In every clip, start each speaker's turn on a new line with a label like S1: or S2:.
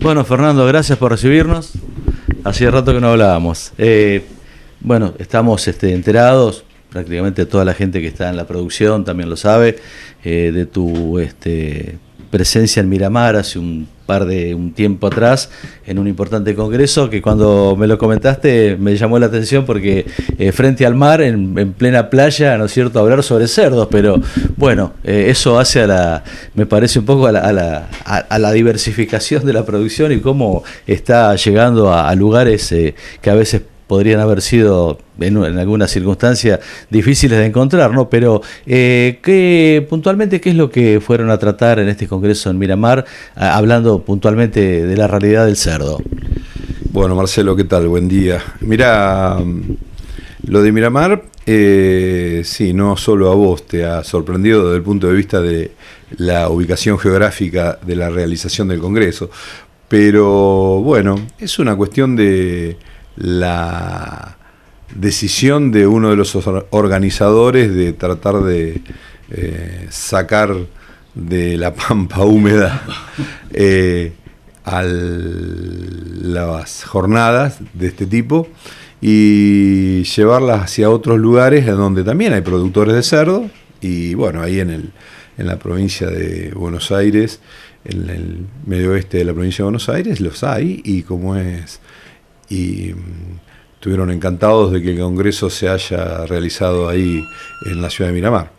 S1: Bueno, Fernando, gracias por recibirnos. Hacía rato que no hablábamos. Bueno, estamos enterados, prácticamente toda la gente que está en la producción también lo sabe, de tu presencia en Miramar hace un tiempo atrás en un importante congreso que cuando me lo comentaste me llamó la atención porque frente al mar, en plena playa, ¿no es cierto?, hablar sobre cerdos, pero bueno, eso hace me parece un poco a la diversificación de la producción y cómo está llegando a lugares que a veces podrían haber sido en alguna circunstancia difíciles de encontrar, ¿no? Pero puntualmente, ¿qué es lo que fueron a tratar en este congreso en Miramar, hablando puntualmente de la realidad del cerdo?
S2: Bueno, Marcelo, ¿qué tal? Buen día. Mira, lo de Miramar, sí, no solo a vos te ha sorprendido desde el punto de vista de la ubicación geográfica de la realización del congreso, pero bueno, es una cuestión de la decisión de uno de los organizadores de tratar de sacar de la pampa húmeda a las jornadas de este tipo y llevarlas hacia otros lugares en donde también hay productores de cerdo. Y bueno, ahí en la provincia de Buenos Aires, en el medio oeste de la provincia de Buenos Aires, los hay, y estuvieron encantados de que el congreso se haya realizado ahí en la ciudad de Miramar.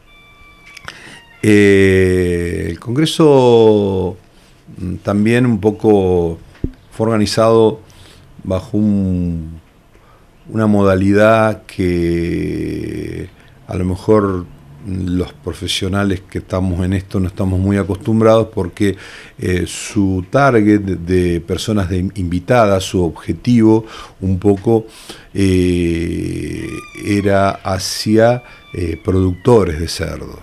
S2: El congreso también un poco fue organizado bajo una modalidad que a lo mejor los profesionales que estamos en esto no estamos muy acostumbrados, porque su target de personas invitadas, su objetivo un poco era hacia productores de cerdos.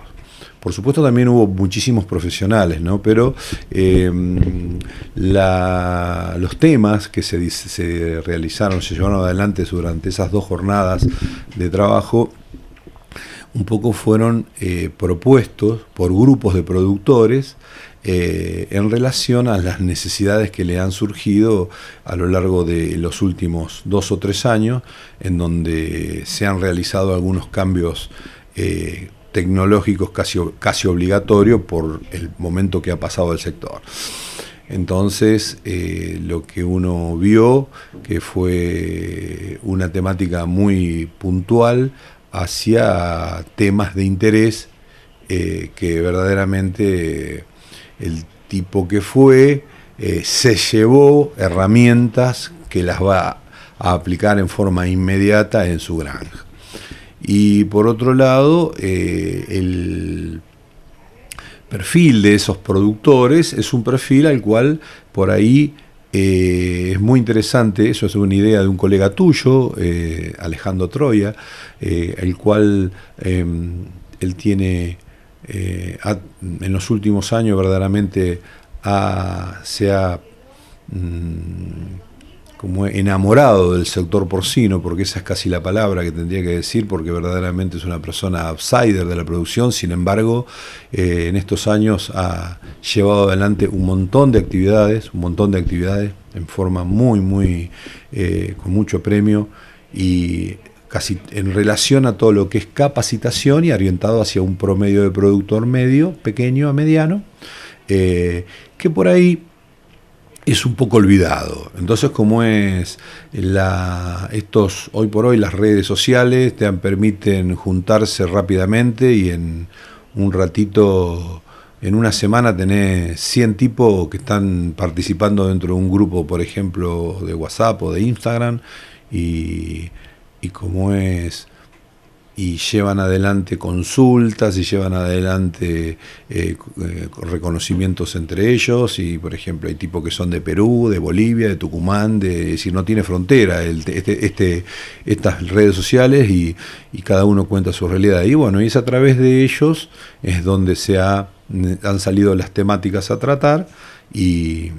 S2: Por supuesto también hubo muchísimos profesionales, ¿no? Pero los temas que se realizaron, se llevaron adelante durante esas 2 jornadas de trabajo, un poco fueron propuestos por grupos de productores en relación a las necesidades que le han surgido a lo largo de los últimos 2 o 3 años, en donde se han realizado algunos cambios tecnológicos casi obligatorios por el momento que ha pasado el sector. Entonces, lo que uno vio, que fue una temática muy puntual hacia temas de interés, que verdaderamente el tipo que fue se llevó herramientas que las va a aplicar en forma inmediata en su granja. Y por otro lado, el perfil de esos productores es un perfil al cual por ahí es muy interesante. Eso es una idea de un colega tuyo, Alejandro Troya, el cual él tiene en los últimos años verdaderamente se ha como enamorado del sector porcino, porque esa es casi la palabra que tendría que decir, porque verdaderamente es una persona outsider de la producción. Sin embargo, en estos años ha llevado adelante un montón de actividades en forma muy con mucho premio, y casi en relación a todo lo que es capacitación y orientado hacia un promedio de productor medio, pequeño a mediano, que por ahí es un poco olvidado. Entonces, como es hoy por hoy las redes sociales te permiten juntarse rápidamente, y en un ratito, en una semana, tenés 100 tipos que están participando dentro de un grupo, por ejemplo, de WhatsApp o de Instagram, y como es, y llevan adelante consultas, y llevan adelante reconocimientos entre ellos. Y por ejemplo hay tipos que son de Perú, de Bolivia, de Tucumán, es decir, no tiene frontera estas redes sociales, y cada uno cuenta su realidad. Y bueno, y es a través de ellos es donde han salido las temáticas a tratar, y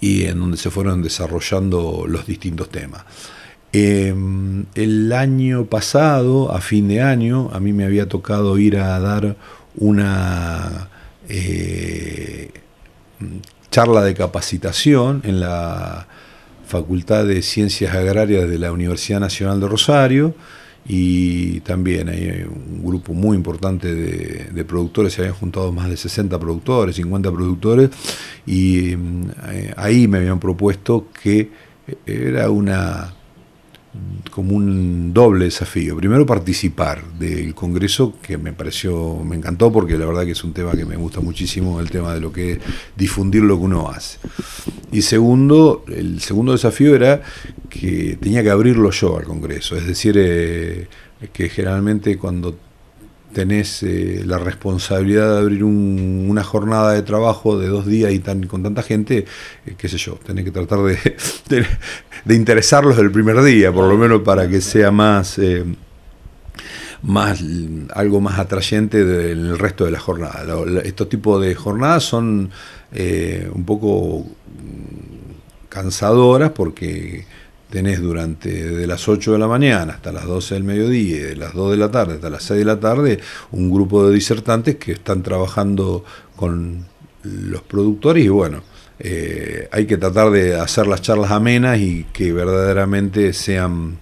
S2: en donde se fueron desarrollando los distintos temas. El año pasado, a fin de año, a mí me había tocado ir a dar una charla de capacitación en la Facultad de Ciencias Agrarias de la Universidad Nacional de Rosario, y también hay un grupo muy importante de productores. Se habían juntado más de 60 productores, 50 productores, y ahí me habían propuesto que era como un doble desafío. Primero, participar del congreso, que me encantó, porque la verdad que es un tema que me gusta muchísimo, el tema de lo que es difundir lo que uno hace. Y segundo, el segundo desafío era que tenía que abrirlo yo al congreso, es decir, que generalmente cuando tenés la responsabilidad de abrir una jornada de trabajo de 2 días y con tanta gente, qué sé yo, tenés que tratar de interesarlos del primer día, por lo menos para que sea algo más atrayente del resto de la jornada. Estos tipos de jornadas son un poco cansadoras, porque tenés de las 8 de la mañana hasta las 12 del mediodía, y de las 2 de la tarde hasta las 6 de la tarde, un grupo de disertantes que están trabajando con los productores, y bueno, hay que tratar de hacer las charlas amenas y que verdaderamente sean,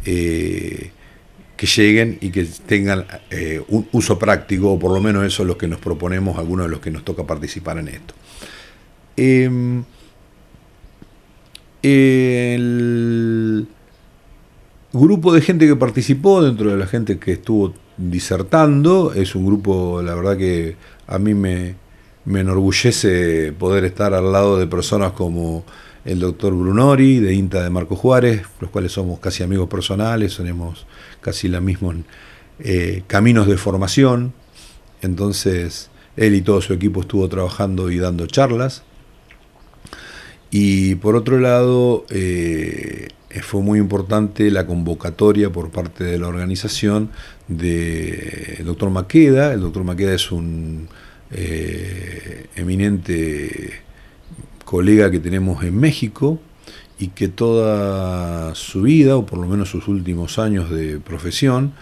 S2: que lleguen y que tengan un uso práctico, o por lo menos eso es lo que nos proponemos algunos de los que nos toca participar en esto. El grupo de gente que participó, dentro de la gente que estuvo disertando, es un grupo, la verdad que a mí me enorgullece poder estar al lado de personas como el doctor Brunori, de INTA de Marco Juárez, los cuales somos casi amigos personales, tenemos casi los mismos caminos de formación. Entonces él y todo su equipo estuvo trabajando y dando charlas. Y por otro lado, fue muy importante la convocatoria por parte de la organización del doctor Maqueda. El doctor Maqueda es un eminente colega que tenemos en México, y que toda su vida, o por lo menos sus últimos años de profesión,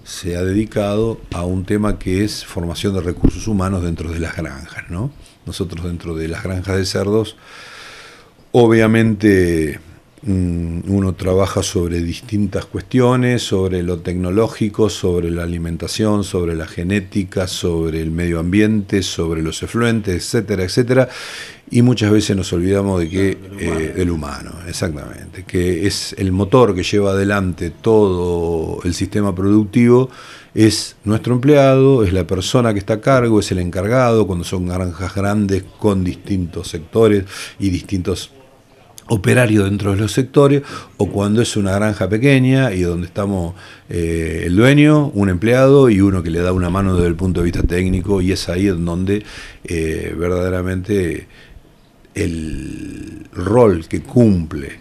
S2: se ha dedicado a un tema que es formación de recursos humanos dentro de las granjas, ¿no? Nosotros, dentro de las granjas de cerdos, obviamente uno trabaja sobre distintas cuestiones, sobre lo tecnológico, sobre la alimentación, sobre la genética, sobre el medio ambiente, sobre los efluentes, etcétera, etcétera, y muchas veces nos olvidamos de que del humano, exactamente, que es el motor que lleva adelante todo el sistema productivo. Es nuestro empleado, es la persona que está a cargo, es el encargado, cuando son granjas grandes con distintos sectores y distintos operario dentro de los sectores, o cuando es una granja pequeña y donde estamos el dueño, un empleado y uno que le da una mano desde el punto de vista técnico, y es ahí en donde verdaderamente el rol que cumple,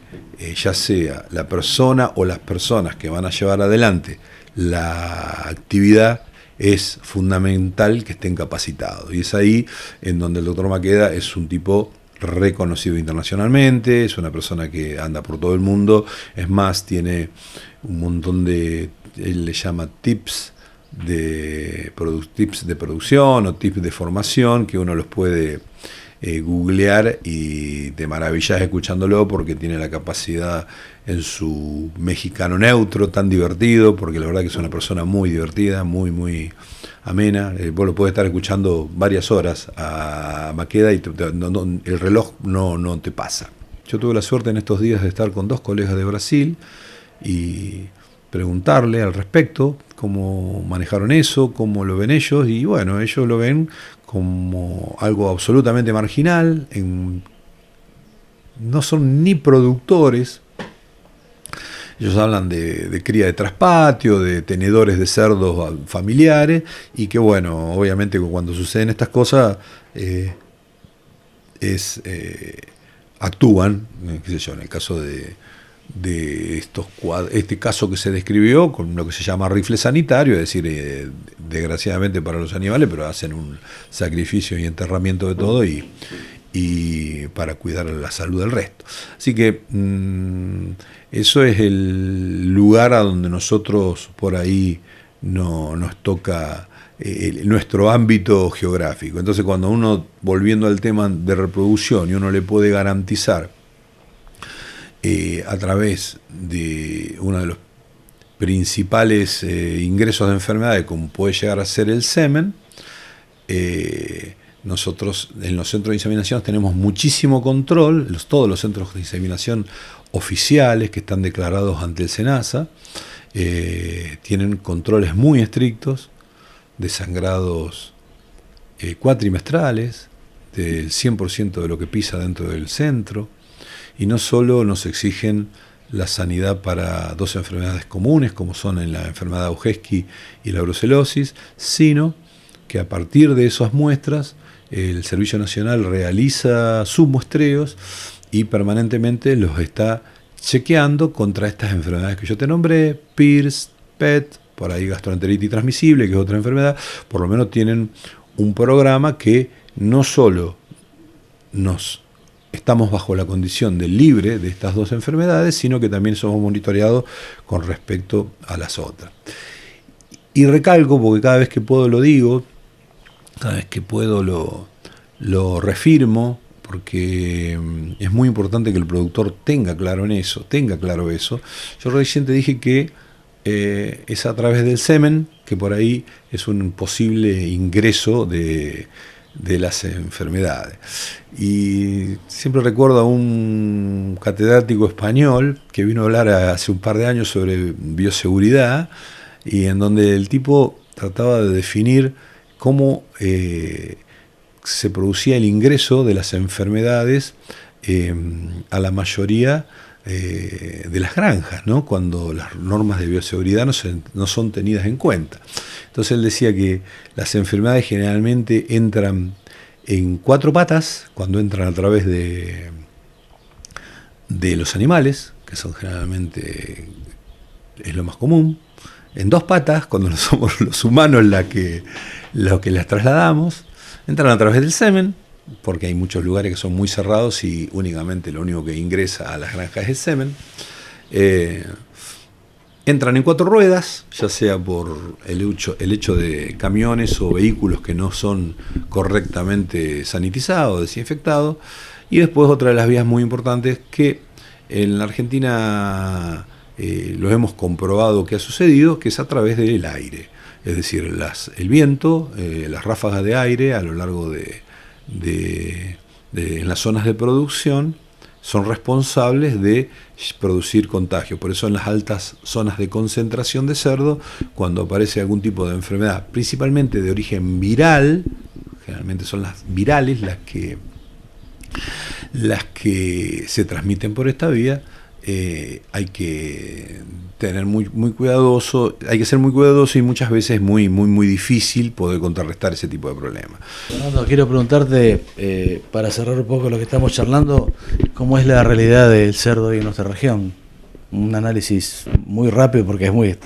S2: ya sea la persona o las personas que van a llevar adelante la actividad, es fundamental que estén capacitados. Y es ahí en donde el doctor Maqueda es un tipo reconocido internacionalmente, es una persona que anda por todo el mundo, es más, tiene un montón de, él le llama tips de producción o tips de formación, que uno los puede googlear y te maravillas escuchándolo, porque tiene la capacidad, en su mexicano neutro tan divertido, porque la verdad que es una persona muy divertida, muy amena. Vos lo podés estar escuchando varias horas a Maqueda y el reloj no te pasa. Yo tuve la suerte en estos días de estar con 2 colegas de Brasil y preguntarle al respecto cómo manejaron eso, cómo lo ven ellos, y bueno, ellos lo ven como algo absolutamente marginal. No son ni productores. Ellos hablan de cría de traspatio, de tenedores de cerdos familiares, y que bueno, obviamente cuando suceden estas cosas actúan, qué sé yo, en el caso de este caso que se describió, con lo que se llama rifle sanitario, es decir, desgraciadamente para los animales, pero hacen un sacrificio y enterramiento de todo y para cuidar la salud del resto. Así que eso es el lugar a donde nosotros por ahí no nos toca nuestro ámbito geográfico. Entonces, cuando uno, volviendo al tema de reproducción, y uno le puede garantizar a través de uno de los principales ingresos de enfermedades, como puede llegar a ser el semen, nosotros en los centros de inseminación tenemos muchísimo control. Todos los centros de inseminación oficiales que están declarados ante el SENASA tienen controles muy estrictos de sangrados cuatrimestrales, del 100% de lo que pisa dentro del centro, y no solo nos exigen la sanidad para dos enfermedades comunes, como son en la enfermedad de Augeski y la brucelosis, sino que a partir de esas muestras el Servicio Nacional realiza submuestreos y permanentemente los está chequeando contra estas enfermedades que yo te nombré, PIRS, PET, por ahí gastroenteritis transmisible, que es otra enfermedad. Por lo menos tienen un programa que no solo estamos bajo la condición de libre de estas dos enfermedades, sino que también somos monitoreados con respecto a las otras. Y recalco, porque cada vez que puedo lo digo, cada vez que puedo lo reafirmo, porque es muy importante que el productor tenga claro eso. Yo recién te dije que es a través del semen, que por ahí es un posible ingreso de las enfermedades. Y siempre recuerdo a un catedrático español que vino a hablar hace un par de años sobre bioseguridad, y en donde el tipo trataba de definir cómo se producía el ingreso de las enfermedades a la mayoría de las granjas, ¿no? Cuando las normas de bioseguridad no son tenidas en cuenta. Entonces él decía que las enfermedades generalmente entran en 4 patas, cuando entran a través de los animales, que son generalmente, es lo más común, en 2 patas, cuando no somos los humanos los que las trasladamos, entran a través del semen, porque hay muchos lugares que son muy cerrados y únicamente lo único que ingresa a las granjas es el semen. Entran en 4 ruedas, ya sea por el hecho de camiones o vehículos que no son correctamente sanitizados, desinfectados, y después otra de las vías muy importantes que en la Argentina lo hemos comprobado que ha sucedido, que es a través del aire. Es decir, el viento, las ráfagas de aire a lo largo en las zonas de producción son responsables de producir contagio. Por eso en las altas zonas de concentración de cerdo, cuando aparece algún tipo de enfermedad, principalmente de origen viral, generalmente son las virales las que se transmiten por esta vía, hay que tener muy cuidadoso, hay que ser muy cuidadoso, y muchas veces es muy difícil poder contrarrestar ese tipo de problemas.
S1: Fernando, quiero preguntarte, para cerrar un poco lo que estamos charlando, ¿cómo es la realidad del cerdo hoy en nuestra región? Un análisis muy rápido, porque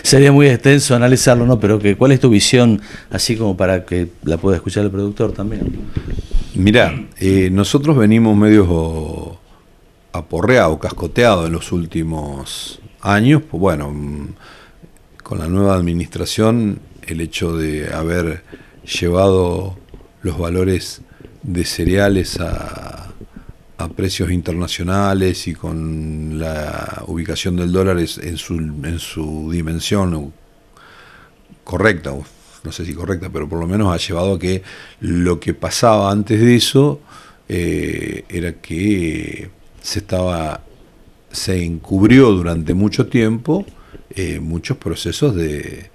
S1: sería muy extenso analizarlo, ¿no? Pero ¿cuál es tu visión, así como para que la pueda escuchar el productor también?
S2: Mirá, nosotros venimos medio aporreado, cascoteado en los últimos años. Pues bueno, con la nueva administración, el hecho de haber llevado los valores de cereales a precios internacionales, y con la ubicación del dólar en su dimensión correcta, no sé si correcta, pero por lo menos ha llevado a que lo que pasaba antes de eso era que se encubrió durante mucho tiempo muchos procesos de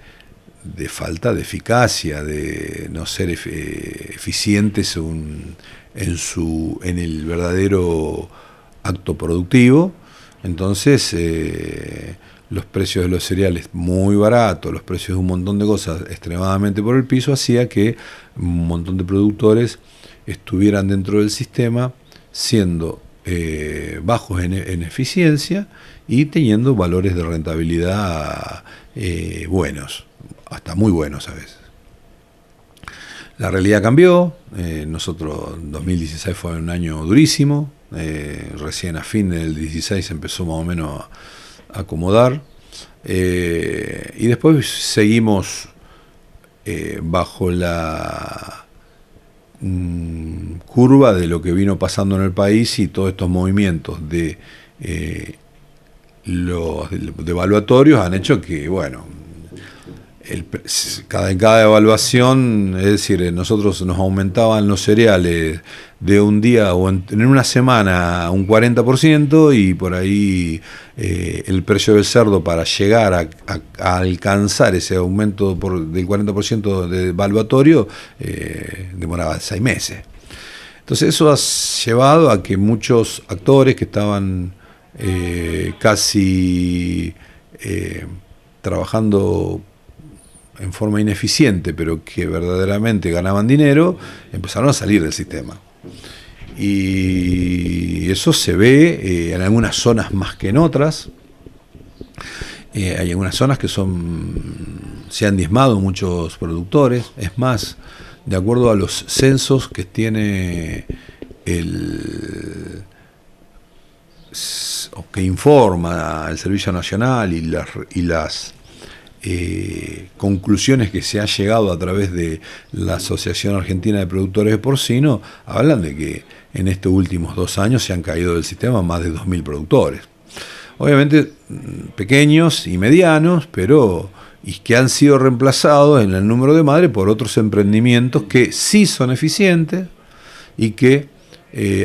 S2: falta de eficacia, de no ser eficientes en el verdadero acto productivo. Entonces los precios de los cereales muy baratos, los precios de un montón de cosas extremadamente por el piso, hacía que un montón de productores estuvieran dentro del sistema siendo bajos en eficiencia y teniendo valores de rentabilidad buenos, hasta muy buenos a veces. La realidad cambió. Nosotros, 2016 fue un año durísimo, recién a fin del 16 empezó más o menos a acomodar. Y después seguimos bajo la curva de lo que vino pasando en el país, y todos estos movimientos de los devaluatorios han hecho que, bueno, en cada evaluación, es decir, nosotros nos aumentaban los cereales de un día o en una semana un 40%, y por ahí el precio del cerdo, para llegar a alcanzar ese aumento del 40% de evaluatorio, demoraba 6 meses. Entonces eso ha llevado a que muchos actores que estaban casi trabajando en forma ineficiente, pero que verdaderamente ganaban dinero, empezaron a salir del sistema. Y eso se ve en algunas zonas más que en otras. Hay algunas zonas que se han diezmado muchos productores. Es más, de acuerdo a los censos que tiene o que informa el Servicio Nacional, y las conclusiones que se ha llegado a través de la Asociación Argentina de Productores de Porcino, hablan de que en estos últimos 2 años se han caído del sistema más de 2.000 productores. Obviamente pequeños y medianos, pero y que han sido reemplazados en el número de madre por otros emprendimientos que sí son eficientes y que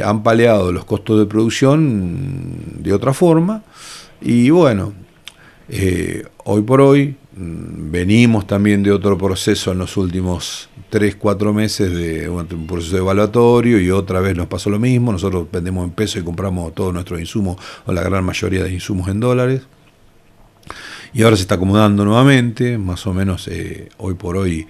S2: han paliado los costos de producción de otra forma. Y bueno, hoy por hoy venimos también de otro proceso en los últimos 3-4 meses, de un proceso evaluatorio, y otra vez nos pasó lo mismo. Nosotros vendemos en pesos y compramos todos nuestros insumos, o la gran mayoría de insumos, en dólares. Y ahora se está acomodando nuevamente, más o menos hoy por hoy,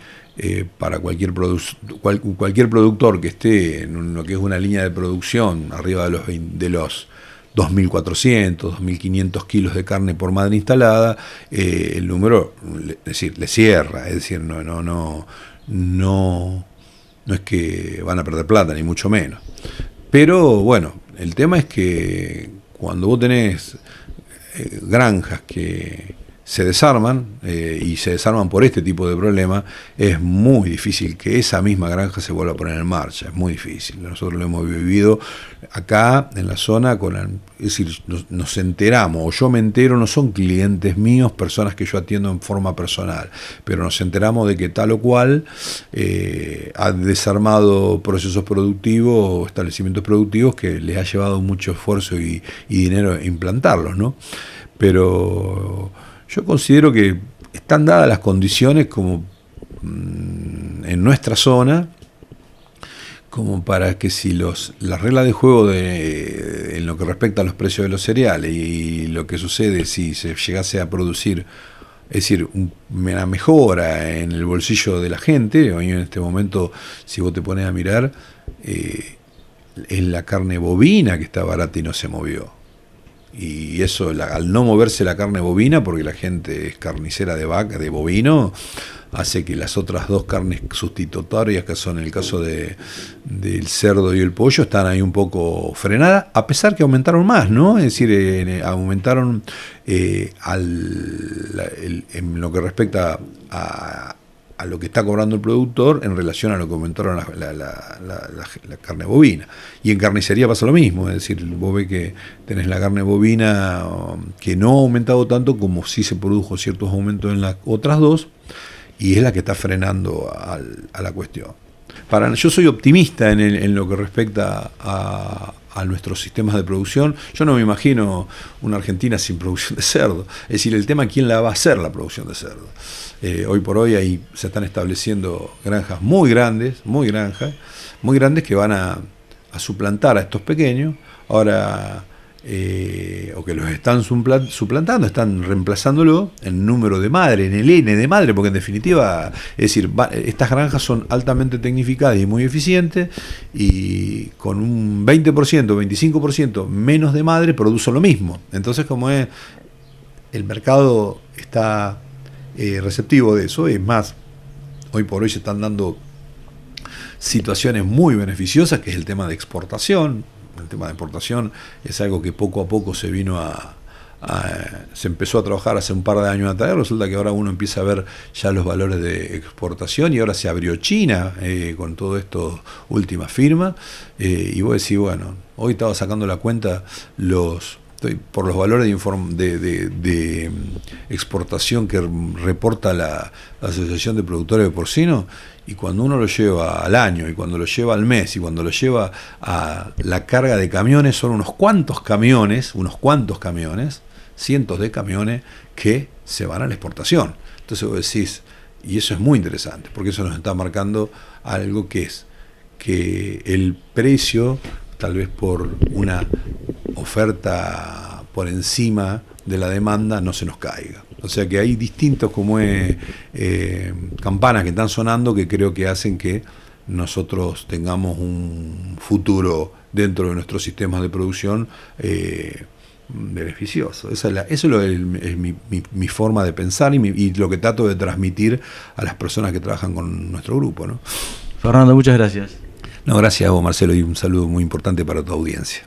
S2: para cualquier productor que esté en lo que es una línea de producción arriba de los 2.400, 2.500 kilos de carne por madre instalada, el número, le cierra. Es decir, no es que van a perder plata, ni mucho menos. Pero bueno, el tema es que cuando vos tenés granjas que se desarman, y se desarman por este tipo de problemas, es muy difícil que esa misma granja se vuelva a poner en marcha. Es muy difícil. Nosotros lo hemos vivido acá en la zona, es decir, nos enteramos, o yo me entero, no son clientes míos, personas que yo atiendo en forma personal, pero nos enteramos de que tal o cual ha desarmado procesos productivos, establecimientos productivos, que les ha llevado mucho esfuerzo y dinero implantarlos, ¿no? Pero yo considero que están dadas las condiciones como en nuestra zona, como para que si las reglas de juego en lo que respecta a los precios de los cereales, y lo que sucede si se llegase a producir, es decir, una mejora en el bolsillo de la gente. Hoy en este momento, si vos te pones a mirar, es la carne bovina que está barata y no se movió. Y eso, al no moverse la carne bovina, porque la gente es carnicera de vaca, de bovino, hace que las otras dos carnes sustitutorias, que son el caso del cerdo y el pollo, están ahí un poco frenadas, a pesar que aumentaron más, ¿no? Es decir, aumentaron en lo que respecta a lo que está cobrando el productor en relación a lo que aumentaron la carne bovina. Y en carnicería pasa lo mismo, es decir, vos ves que tenés la carne bovina que no ha aumentado tanto, como sí se produjo ciertos aumentos en las otras dos, y es la que está frenando a la cuestión. Yo soy optimista en lo que respecta a nuestros sistemas de producción. Yo no me imagino una Argentina sin producción de cerdo. Es decir, el tema es quién la va a hacer la producción de cerdo. Hoy por hoy ahí se están estableciendo granjas muy grandes que van a suplantar a estos pequeños. Ahora, o que los están suplantando, están reemplazándolo en número de madre, en el N de madre, porque en definitiva, es decir, estas granjas son altamente tecnificadas y muy eficientes, y con un 20%, 25% menos de madre producen lo mismo. Entonces, como es, el mercado está receptivo de eso. Es más, hoy por hoy se están dando situaciones muy beneficiosas, que es el tema de exportación. El tema de exportación es algo que poco a poco se vino a se empezó a trabajar hace un par de años atrás, resulta que ahora uno empieza a ver ya los valores de exportación y ahora se abrió China con todo esto, última firma, y vos decís, bueno, hoy estaba sacando la cuenta por los valores de exportación que reporta la Asociación de Productores de Porcino, y cuando uno lo lleva al año, y cuando lo lleva al mes, y cuando lo lleva a la carga de camiones, son unos cuantos camiones, cientos de camiones que se van a la exportación. Entonces vos decís, y eso es muy interesante, porque eso nos está marcando algo que es que el precio, tal vez por una oferta por encima de la demanda, no se nos caiga. O sea que hay distintos campanas que están sonando que creo que hacen que nosotros tengamos un futuro dentro de nuestros sistemas de producción beneficioso. Eso es mi forma de pensar y lo que trato de transmitir a las personas que trabajan con nuestro grupo, ¿no?
S1: Fernando, muchas gracias.
S2: No, gracias a vos, Marcelo, y un saludo muy importante para tu audiencia.